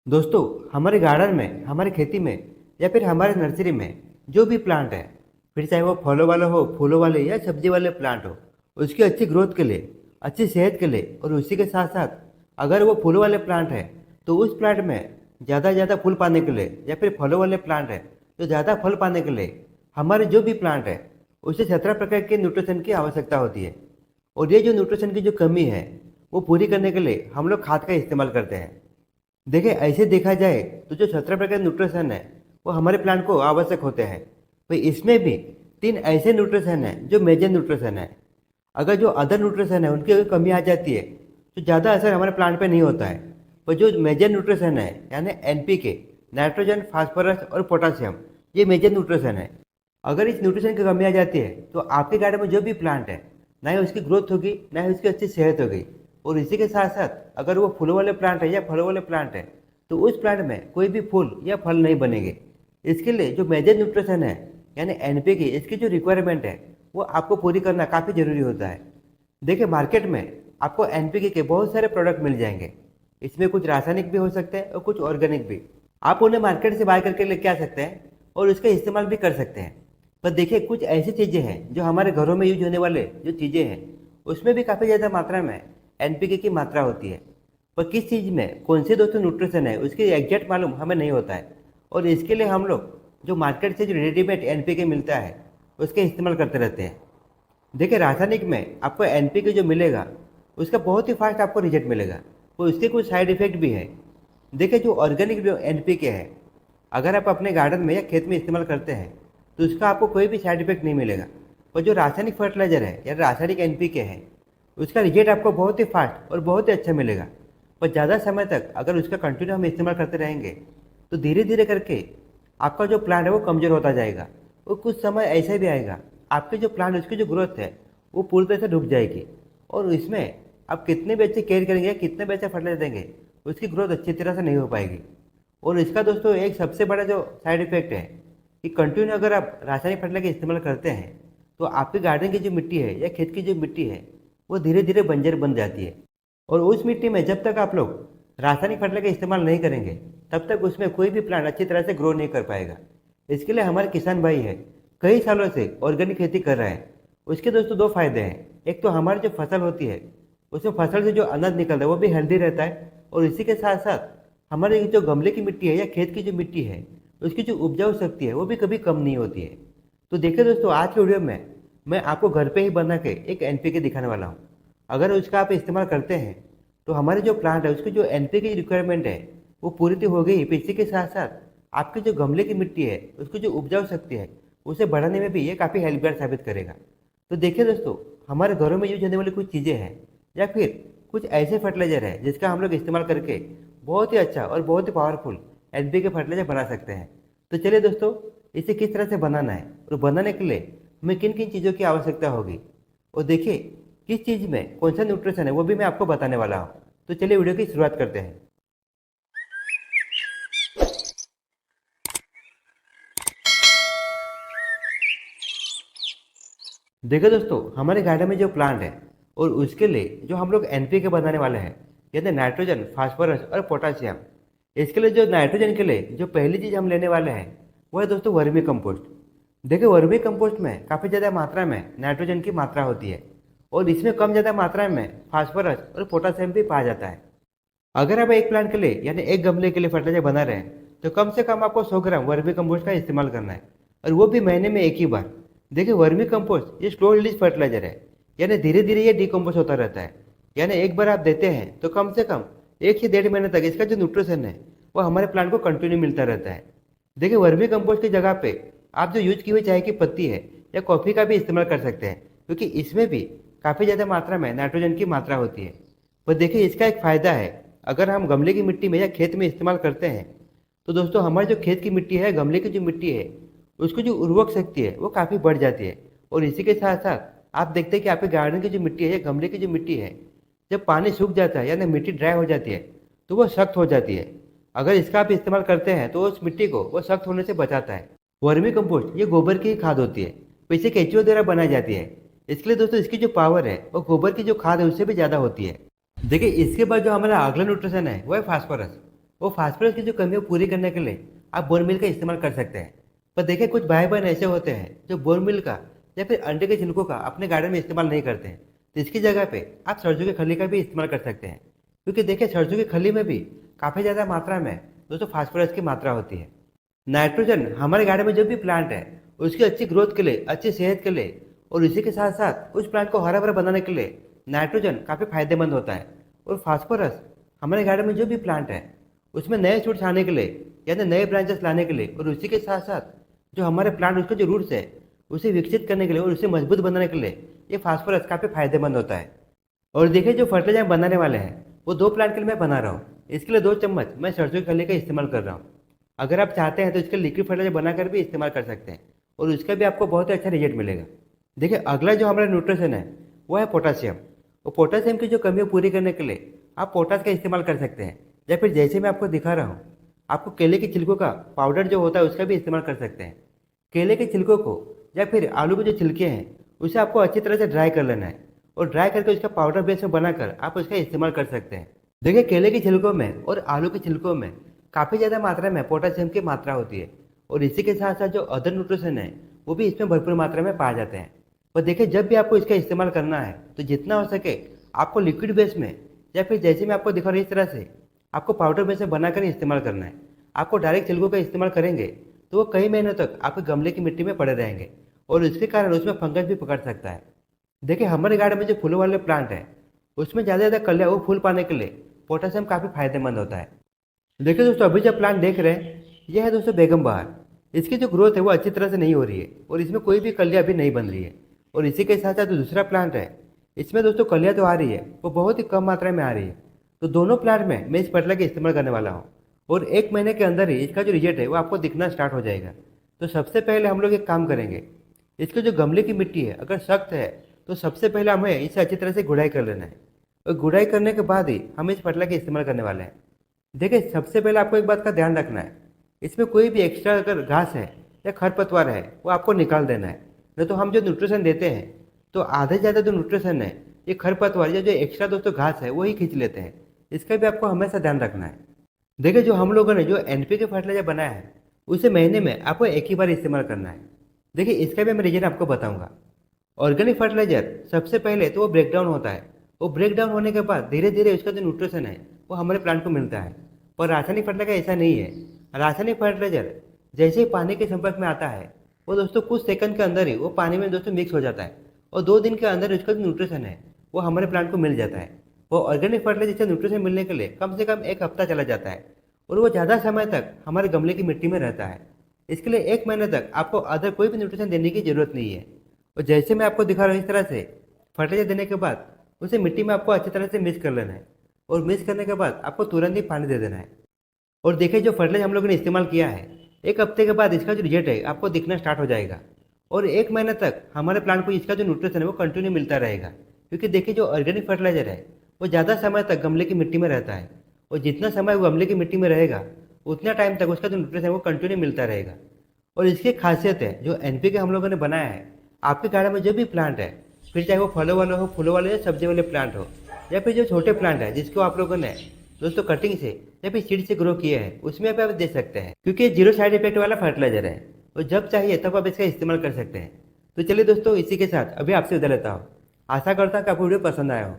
दोस्तों, हमारे गार्डन में, हमारी खेती में या फिर हमारे नर्सरी में जो भी प्लांट है, फिर चाहे वो फलों वाला हो, फूलों वाले या सब्जी वाले प्लांट हो, उसकी अच्छी ग्रोथ के लिए, अच्छी सेहत के लिए और उसी के साथ साथ अगर वो फूलों वाले प्लांट है तो उस प्लांट में ज़्यादा ज़्यादा फूल पाने के लिए या फिर फलों वाले प्लांट है तो ज़्यादा फल पाने के लिए हमारे जो भी प्लांट है उसे 17 प्रकार के न्यूट्रिशन की आवश्यकता होती है। और ये जो न्यूट्रिशन की जो कमी है वो पूरी करने के लिए हम लोग खाद का इस्तेमाल करते हैं। देखिए, ऐसे देखा जाए तो जो 17 प्रकार न्यूट्रिशन है वो हमारे प्लांट को आवश्यक होते हैं। भाई, इसमें भी 3 ऐसे न्यूट्रिशन हैं जो मेजर न्यूट्रिशन है। अगर जो अदर न्यूट्रिशन है उनकी अगर कमी आ जाती है तो ज़्यादा असर हमारे प्लांट पे नहीं होता है। पर जो मेजर न्यूट्रिशन है यानी एनपीके, नाइट्रोजन, फास्फोरस और पोटासियम, ये मेजर न्यूट्रिशन है। अगर इस न्यूट्रिशन की कमी आ जाती है तो आपके गार्डन में जो भी प्लांट है, ना ही उसकी ग्रोथ होगी, ना ही उसकी अच्छी सेहत होगी। और इसी के साथ साथ अगर वो फूलों वाले प्लांट है या फलों वाले प्लांट है तो उस प्लांट में कोई भी फूल या फल नहीं बनेंगे। इसके लिए जो मेजर न्यूट्रिशन है यानी एनपीके, इसकी जो रिक्वायरमेंट है वो आपको पूरी करना काफ़ी ज़रूरी होता है। देखिए, मार्केट में आपको एनपीके के बहुत सारे प्रोडक्ट मिल जाएंगे। इसमें कुछ रासायनिक भी हो सकते हैं और कुछ ऑर्गेनिक भी। आप उन्हें मार्केट से बाय करके लेके आ सकते हैं और उसका इस्तेमाल भी कर सकते हैं। पर देखिए, कुछ ऐसी चीज़ें हैं जो हमारे घरों में यूज होने वाले जो चीज़ें हैं उसमें भी काफ़ी ज़्यादा मात्रा में एनपीके की मात्रा होती है। पर किस चीज़ में कौन से दोस्तों न्यूट्रिशन है उसकी एग्जैक्ट मालूम हमें नहीं होता है। और इसके लिए हम लोग जो मार्केट से जो रेडीमेड एनपीके मिलता है उसके इस्तेमाल करते रहते हैं। देखिए, रासायनिक में आपको एनपीके जो मिलेगा उसका बहुत ही फास्ट आपको रिजल्ट मिलेगा, तो उसके कुछ साइड इफेक्ट भी है। देखिए, जो ऑर्गेनिक जो एनपीके है, अगर आप अपने गार्डन में या खेत में इस्तेमाल करते हैं तो उसका आपको कोई भी साइड इफेक्ट नहीं मिलेगा। और जो रासायनिक फर्टिलाइजर है या रासायनिक एनपीके है उसका रिजल्ट आपको बहुत ही फास्ट और बहुत ही अच्छा मिलेगा। पर ज़्यादा समय तक अगर उसका कंटिन्यू हम इस्तेमाल करते रहेंगे तो धीरे धीरे करके आपका जो प्लांट है वो कमज़ोर होता जाएगा। और कुछ समय ऐसा भी आएगा आपके जो प्लांट उसकी जो ग्रोथ है वो पूरी तरह से रुक जाएगी। और इसमें आप कितने भी अच्छे केयर करेंगे या कितने भी अच्छे फर्टिलाइजर देंगे उसकी ग्रोथ अच्छी तरह से नहीं हो पाएगी। और इसका दोस्तों एक सबसे बड़ा जो साइड इफेक्ट है कि कंटिन्यू अगर आप रासायनिक फर्टिलाइजर का इस्तेमाल करते हैं तो आपके गार्डन की जो मिट्टी है या खेत की जो मिट्टी है वो धीरे धीरे बंजर बन जाती है। और उस मिट्टी में जब तक आप लोग रासायनिक फर्टिलाइजर का इस्तेमाल नहीं करेंगे तब तक उसमें कोई भी प्लांट अच्छी तरह से ग्रो नहीं कर पाएगा। इसके लिए हमारे किसान भाई है कई सालों से ऑर्गेनिक खेती कर रहे हैं। उसके दोस्तों 2 फायदे हैं। एक तो हमारी जो फसल होती है उसमें फसल से जो अनाज निकलता है वो भी हेल्दी रहता है। और इसी के साथ साथ हमारे जो गमले की मिट्टी है या खेत की जो मिट्टी है उसकी जो उपजाऊ शक्ति है वो भी कभी कम नहीं होती है। तो देखिए दोस्तों, आज के वीडियो में मैं आपको घर पे ही बना के एक एनपीके दिखाने वाला हूँ। अगर उसका आप इस्तेमाल करते हैं तो हमारे जो प्लांट है उसकी जो एनपीके की रिक्वायरमेंट है वो पूरी तो हो गई, इसी के साथ साथ आपके जो गमले की मिट्टी है उसकी जो उपजाऊ शक्ति है उसे बढ़ाने में भी ये काफ़ी हेल्पगार साबित करेगा। तो देखिए दोस्तों, हमारे घरों में यूज होने वाली कुछ चीज़ें हैं या फिर कुछ ऐसे फर्टिलाइजर है जिसका हम लोग इस्तेमाल करके बहुत ही अच्छा और बहुत ही पावरफुल एनपीके फर्टिलाइजर बना सकते हैं। तो चलिए दोस्तों, इसे किस तरह से बनाना है और बनाने के लिए हमें किन किन चीज़ों की आवश्यकता होगी और देखिए किस चीज़ में कौन सा न्यूट्रिशन है वो भी मैं आपको बताने वाला हूँ। तो चलिए वीडियो की शुरुआत करते हैं। देखिए दोस्तों, हमारे गार्डन में जो प्लांट है और उसके लिए जो हम लोग एनपीके बनाने वाले हैं यानी नाइट्रोजन, फास्फोरस और पोटासियम। इसके लिए जो नाइट्रोजन के लिए जो पहली चीज़ हम लेने वाले हैं वो है दोस्तों वर्मी कंपोस्ट। देखिए, वर्मी कंपोस्ट में काफ़ी ज़्यादा मात्रा में नाइट्रोजन की मात्रा होती है और इसमें कम ज़्यादा मात्रा में फास्फोरस और पोटासियम भी पाया जाता है। अगर आप एक प्लांट के लिए यानी एक गमले के लिए फर्टिलाइजर बना रहे हैं तो कम से कम आपको 100 ग्राम वर्मी कंपोस्ट का इस्तेमाल करना है और वो भी महीने में एक ही बार। देखिए, वर्मी कंपोस्ट ये स्लो रिलीज फर्टिलाइजर है यानी धीरे धीरे ये डिकम्पोज होता रहता है। यानी एक बार आप देते हैं तो कम से कम 1 से 1.5 महीने तक इसका जो न्यूट्रिशन है वो हमारे प्लांट को कंटिन्यू मिलता रहता है। देखिए, वर्मी कंपोस्ट की जगह पे आप जो यूज की हुई चाय की पत्ती है या कॉफ़ी का भी इस्तेमाल कर सकते हैं क्योंकि इसमें भी काफ़ी ज़्यादा मात्रा में नाइट्रोजन की मात्रा होती है। पर देखिए, इसका एक फ़ायदा है, अगर हम गमले की मिट्टी में या खेत में इस्तेमाल करते हैं तो दोस्तों हमारी जो खेत की मिट्टी है, गमले की जो मिट्टी है, उसकी जो उर्वरक शक्ति है वो काफ़ी बढ़ जाती है। और इसी के साथ साथ आप देखते हैं कि आपके गार्डन की जो मिट्टी है या गमले की जो मिट्टी है, जब पानी सूख जाता है यानी मिट्टी ड्राई हो जाती है तो वो सख्त हो जाती है। अगर इसका आप इस्तेमाल करते हैं तो उस मिट्टी को वो सख्त होने से बचाता है। वर्मी कंपोस्ट ये गोबर की ही खाद होती है, तो इसे केंचुओं द्वारा बनाई जाती है। इसके लिए दोस्तों इसकी जो पावर है वो गोबर की जो खाद है उससे भी ज़्यादा होती है। देखिए, इसके बाद जो हमारा अगला न्यूट्रिशन है वो है फास्फोरस। वो फास्फोरस की जो कमी है वो पूरी करने के लिए आप बोन मिल का इस्तेमाल कर सकते हैं। पर देखिए कुछ भाई बहन ऐसे होते हैं जो बोन मिल का या फिर अंडे के छिलकों का अपने गार्डन में इस्तेमाल नहीं करते हैं। तो इसकी जगह पे आप सरसों की खली का भी इस्तेमाल कर सकते हैं, क्योंकि देखिए सरसों की खली में भी काफ़ी ज़्यादा मात्रा में दोस्तों फास्फोरस की मात्रा होती है। नाइट्रोजन हमारे गार्डन में जो भी प्लांट है उसकी अच्छी ग्रोथ के लिए, अच्छी सेहत के लिए और इसी के साथ साथ उस प्लांट को हरा भरा बनाने के लिए नाइट्रोजन काफ़ी फायदेमंद होता है। और फास्फोरस हमारे गार्डन में जो भी प्लांट है उसमें नए शूट्स आने के लिए यानी नए ब्रांचेस लाने के लिए और उसी के साथ साथ जो हमारे प्लांट उसके जो रूट्स है उसे विकसित करने के लिए और उसे मजबूत बनाने के लिए ये फास्फोरस काफ़ी फायदेमंद होता है। और देखिए जो फर्टिलाइजर बनाने वाले हैं वो 2 प्लांट के लिए मैं बना रहा हूँ। इसके लिए 2 चम्मच मैं सरसों की खली का इस्तेमाल कर रहा हूँ। अगर आप चाहते हैं तो इसके लिक्विड फर्टिलाइजर बनाकर भी इस्तेमाल कर सकते हैं और उसका भी आपको बहुत ही अच्छा रिजल्ट मिलेगा। देखिए अगला जो हमारा न्यूट्रिशन है वो है पोटासियम। और पोटासियम की जो कमी है पूरी करने के लिए आप पोटास का इस्तेमाल कर सकते हैं, या फिर जैसे मैं आपको दिखा रहा हूँ आपको केले के छिलकों का पाउडर जो होता है उसका भी इस्तेमाल कर सकते हैं। केले के छिलकों को या फिर आलू के जो छिलके हैं उसे आपको अच्छी तरह से ड्राई कर लेना है और ड्राई करके उसका पाउडर बेस में बनाकर आप उसका इस्तेमाल कर सकते हैं। देखिए केले के छिलकों में और आलू के छिलकों में काफ़ी ज़्यादा मात्रा में पोटासियम की मात्रा होती है और इसी के साथ साथ जो अदर न्यूट्रिशन है वो भी इसमें भरपूर मात्रा में पाए जाते हैं। और देखिए जब भी आपको इसका इस्तेमाल करना है तो जितना हो सके आपको लिक्विड बेस में या फिर जैसे मैं आपको दिखा रहा हूँ इस तरह से आपको पाउडर बेस में बनाकर इस्तेमाल करना है। आपको डायरेक्ट छिलकों का इस्तेमाल करेंगे तो वो कई महीनों तक आपके गमले की मिट्टी में पड़े रहेंगे और इसके कारण उसमें फंगस भी पकड़ सकता है। देखिए हमारे गार्डन में जो फूलों वाले प्लांट हैं उसमें ज़्यादा ज़्यादा कलियाँ वो फूल पाने के लिए पोटासियम काफ़ी फायदेमंद होता है। देखिए दोस्तों अभी जो प्लांट देख रहे हैं यह है दोस्तों बेगम बहार। इसकी जो ग्रोथ है वो अच्छी तरह से नहीं हो रही है और इसमें कोई भी कलियाँ अभी नहीं बन रही है। और इसी के साथ साथ जो दूसरा प्लांट है इसमें दोस्तों कलियाँ तो आ रही है, वो बहुत ही कम मात्रा में आ रही है। तो दोनों प्लांट में मैं इस फर्टिलाइजर का इस्तेमाल करने वाला हूँ और 1 महीने के अंदर ही इसका जो रिजल्ट है वो आपको दिखना स्टार्ट हो जाएगा। तो सबसे पहले हम लोग एक काम करेंगे, इसके जो गमले की मिट्टी है अगर सख्त है तो सबसे पहले हमें इसे अच्छी तरह से गुड़ाई कर लेना है और गुड़ाई करने के बाद ही हम इस फर्टिलाइजर का इस्तेमाल करने वाले हैं। देखिए सबसे पहले आपको एक बात का ध्यान रखना है, इसमें कोई भी एक्स्ट्रा अगर घास है या खरपतवार है वो आपको निकाल देना है। नहीं तो हम जो न्यूट्रिशन देते हैं तो आधे से ज़्यादा जो न्यूट्रिशन है ये खरपतवार या जो एक्स्ट्रा दोस्तों घास है वो ही खींच लेते हैं। इसका भी आपको हमेशा ध्यान रखना है। देखिए जो हम लोगों ने जो NPK फर्टिलाइजर बनाया है उसे महीने में आपको एक ही बार इस्तेमाल करना है। देखिए इसका भी मैं रीजन आपको बताऊंगा। ऑर्गेनिक फर्टिलाइजर सबसे पहले तो वो ब्रेक डाउन होता है, वो ब्रेक डाउन होने के बाद धीरे धीरे उसका जो न्यूट्रिशन है वो हमारे प्लांट को मिलता है। पर रासायनिक फर्टिलाइजर ऐसा नहीं है। रासायनिक फर्टिलाइजर जैसे ही पानी के संपर्क में आता है वो दोस्तों कुछ सेकंड के अंदर ही वो पानी में दोस्तों मिक्स हो जाता है और 2 दिन के अंदर उसका जो न्यूट्रिशन है वो हमारे प्लांट को मिल जाता है। वो ऑर्गेनिक फर्टिलाइजर से न्यूट्रिशन मिलने के लिए कम से कम 1 हफ्ता चला जाता है और वो ज़्यादा समय तक हमारे गमले की मिट्टी में रहता है। इसके लिए 1 महीने तक आपको अदर कोई भी न्यूट्रिशन देने की ज़रूरत नहीं है। और जैसे मैं आपको दिखा रहा हूँ इस तरह से फर्टिलाइजर देने के बाद उसे मिट्टी में आपको अच्छी तरह से मिक्स कर लेना है और मिक्स करने के बाद आपको तुरंत ही पानी दे देना है। और देखिए जो फर्टिलाइजर हम लोगों ने इस्तेमाल किया है 1 हफ्ते के बाद इसका जो रिजल्ट है आपको दिखना स्टार्ट हो जाएगा और 1 महीने तक हमारे प्लांट को इसका जो न्यूट्रिशन है वो कंटिन्यू मिलता रहेगा। क्योंकि देखिए जो ऑर्गेनिक फर्टिलाइजर है वो ज़्यादा समय तक गमले की मिट्टी में रहता है और जितना समय वो गमले की मिट्टी में रहेगा उतना टाइम तक उसका जो न्यूट्रिशन है वो कंटिन्यू मिलता रहेगा। और इसकी खासियत है जो NPK हम लोगों ने बनाया है आपके गार्डन में जो भी प्लांट है, फिर चाहे वो फलों वाला हो, फूलों वाले या सब्जी वाले प्लांट हो या फिर जो छोटे प्लांट है जिसको आप लोगों ने दोस्तों कटिंग से या फिर सीड से ग्रो किए हैं उसमें भी आप दे सकते हैं, क्योंकि ये 0 साइड इफेक्ट वाला फर्टिलाइजर है और जब चाहिए तब आप इसका इस्तेमाल कर सकते हैं। तो चलिए दोस्तों इसी के साथ अभी आपसे विदा लेता हूँ। आशा करता हूँ कि आपको वीडियो पसंद आया हो।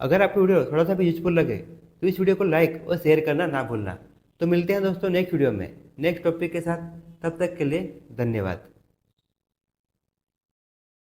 अगर आपको वीडियो थोड़ा सा भी यूजफुल लगे तो इस वीडियो को लाइक और शेयर करना ना भूलना। तो मिलते हैं दोस्तों नेक्स्ट वीडियो में नेक्स्ट टॉपिक के साथ। तब तक के लिए धन्यवाद।